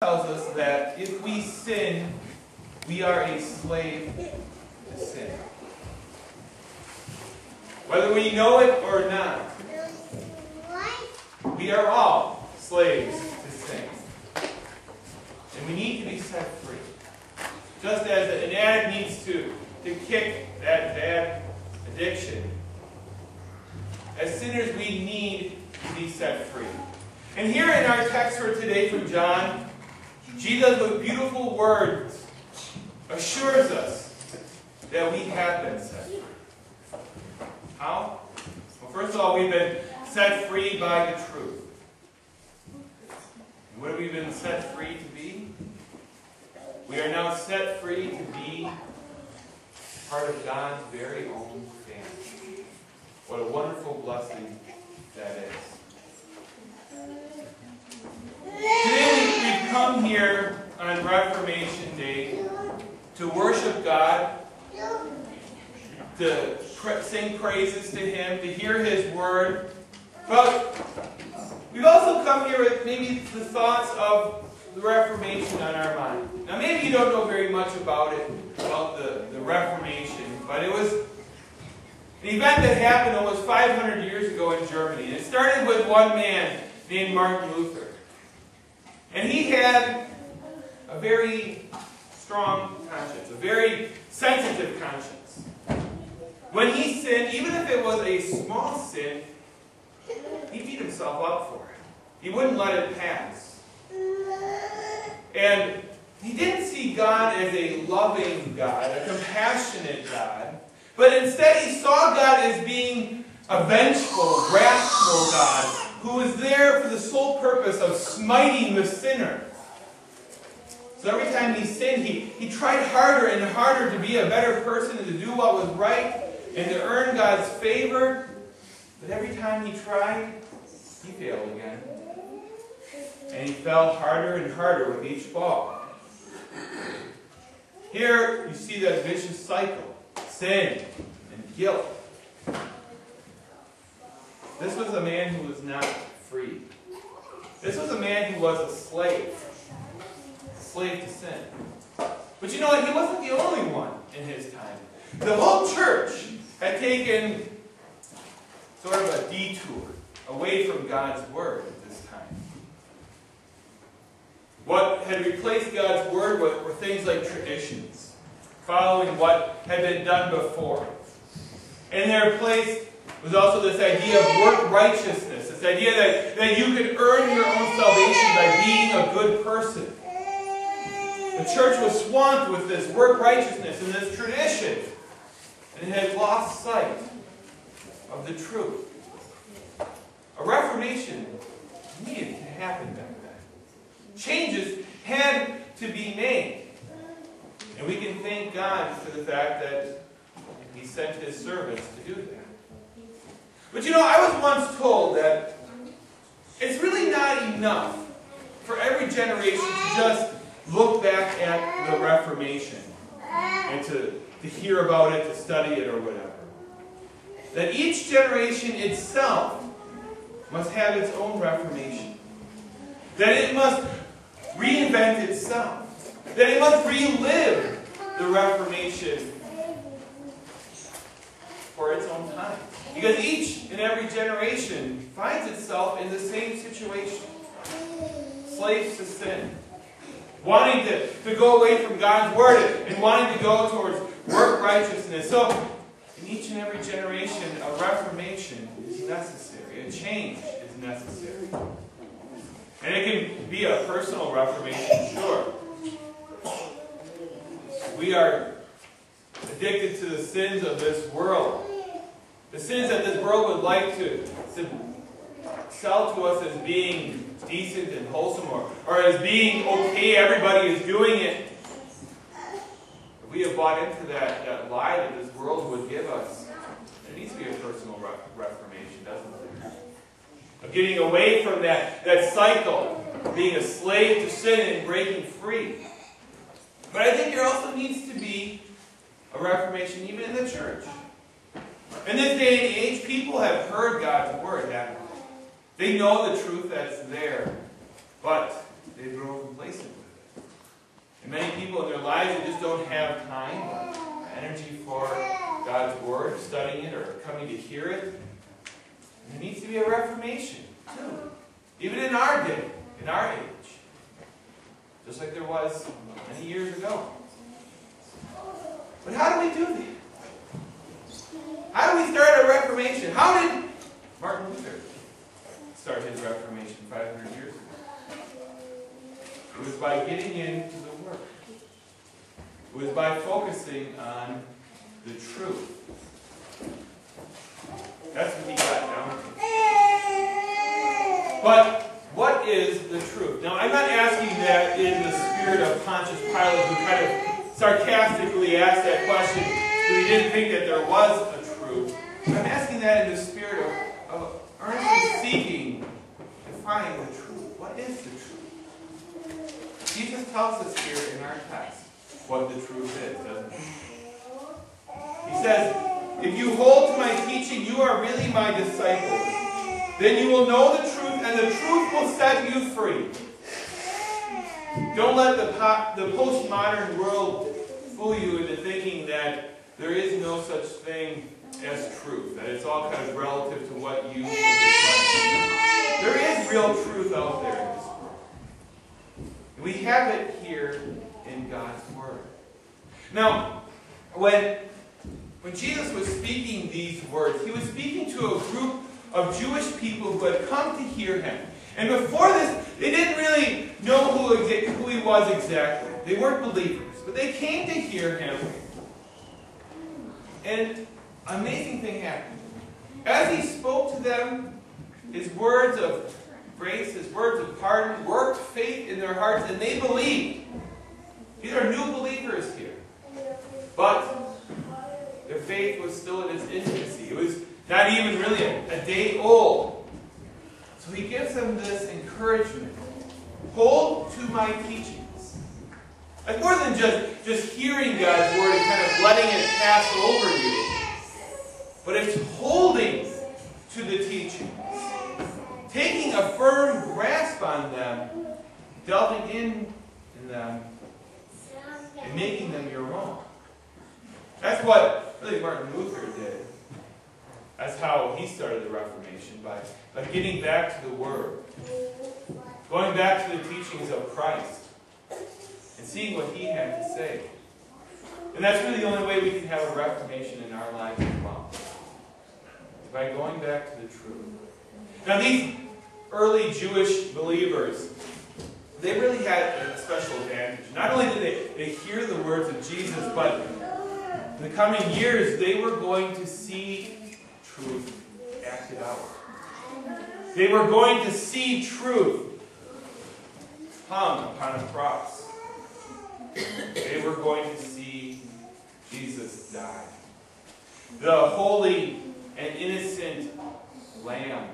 tells us that if we sin, we are a slave to sin. Whether we know it or not, we are all slaves to sin. And we need to be set free. Just as an addict needs to kick that bad addiction, as sinners we need to be set free. And here in our text for today from John, Jesus, with beautiful words, assures us that we have been set free. How? Well, first of all, we've been set free by the truth. And what have we been set free to be? We are now set free to be part of God's very own family. What a wonderful blessing that is. Today we've come here on Reformation Day to worship God, to sing praises to Him, to hear His Word. But we've also come here with maybe the thoughts of the Reformation on our mind. Now maybe you don't know very much about it, about the Reformation, but it was an event that happened almost 500 years ago in Germany. And it started with one man named Martin Luther. And he had a very strong conscience, a very sensitive conscience. When he sinned, even if it was a small sin, he beat himself up for it. He wouldn't let it pass. And he didn't see God as a loving God, a compassionate God, but instead he saw God as being a vengeful, wrathful God who was there for the sole purpose of smiting the sinner. So every time he sinned, he tried harder and harder to be a better person and to do what was right and to earn God's favor. But every time he tried, he failed again. And he fell harder and harder with each fall. Here you see that vicious cycle. Sin and guilt. This was a man who was not free. This was a man who was a slave. A slave to sin. But you know what? He wasn't the only one in his time. The whole church had taken sort of a detour away from God's Word at this time. What had replaced God's Word were things like traditions, following what had been done before. In their place was also this idea of work righteousness, this idea that you could earn your own salvation by being a good person. The church was swamped with this work righteousness and this tradition, and it had lost sight of the truth. A Reformation needed to happen back then. Changes had to be made. And we can thank God for the fact that He sent His servants to do that. But you know, I was once told that it's really not enough for every generation to just look back at the Reformation and to hear about it, to study it, or whatever. That each generation itself must have its own Reformation. That it must reinvent itself. That it must relive the Reformation for its own time. Because each and every generation finds itself in the same situation. Slaves to sin. Wanting to go away from God's Word and wanting to go towards work righteousness. So, in each and every generation, a reformation is necessary. A change is necessary. And it can be a personal reformation, sure. We are addicted to the sins of this world. The sins that this world would like to sell to us as being decent and wholesome or as being okay, everybody is doing it. If we have bought into that lie that this world would give us, there needs to be a personal reformation, doesn't there? Of getting away from that cycle, being a slave to sin and breaking free. But I think there also needs to be a reformation even in the church. In this day and age, people have heard God's Word, haven't they? They know the truth that's there, but they've grown complacent. guys that just don't have time or energy for God's Word, studying it, or coming to hear it. There needs to be a reformation, too. Even in our day, in our age. Just like there was many years ago. But how do we do that? How do we start a reformation? How did Martin Luther start his Reformation 500 years ago? It was by getting into the Word. It was by focusing on the truth. That's what he got down to. But what is the truth? Now, I'm not asking that in the spirit of Pontius Pilate, who kind of sarcastically asked that question, but he didn't think that there was a truth. I'm asking that in the spirit of earnestly seeking to find the truth. What is the truth? Jesus tells us here in our text what the truth is, doesn't he? He says, if you hold to my teaching, you are really my disciples. Then you will know the truth, and the truth will set you free. Don't let the postmodern world fool you into thinking that there is no such thing as truth, that it's all kind of relative to what you decide. There is real truth out there in this world. And we have it here in God's Word. Now, when Jesus was speaking these words, he was speaking to a group of Jewish people who had come to hear him. And before this, they didn't really know who he was exactly. They weren't believers, but they came to hear him. And an amazing thing happened. As he spoke to them, his words of grace, his words of pardon, worked faith in their hearts, and they believed. These are new believers here. But their faith was still in its infancy. It was not even really a day old. So he gives them this encouragement. Hold to my teachings. Like more than just hearing God's Word and kind of letting it pass over you. But it's holding to the teachings. Taking a firm grasp on them. Delving in them. And making them your own. That's what really Martin Luther did. That's how he started the Reformation, by getting back to the Word. Going back to the teachings of Christ. And seeing what he had to say. And that's really the only way we can have a Reformation in our lives as well. Is by going back to the truth. Now these early Jewish believers, they really had a special advantage. Not only did they hear the words of Jesus, but in the coming years, they were going to see truth acted out. They were going to see truth hung upon a cross. They were going to see Jesus die. The holy and innocent Lamb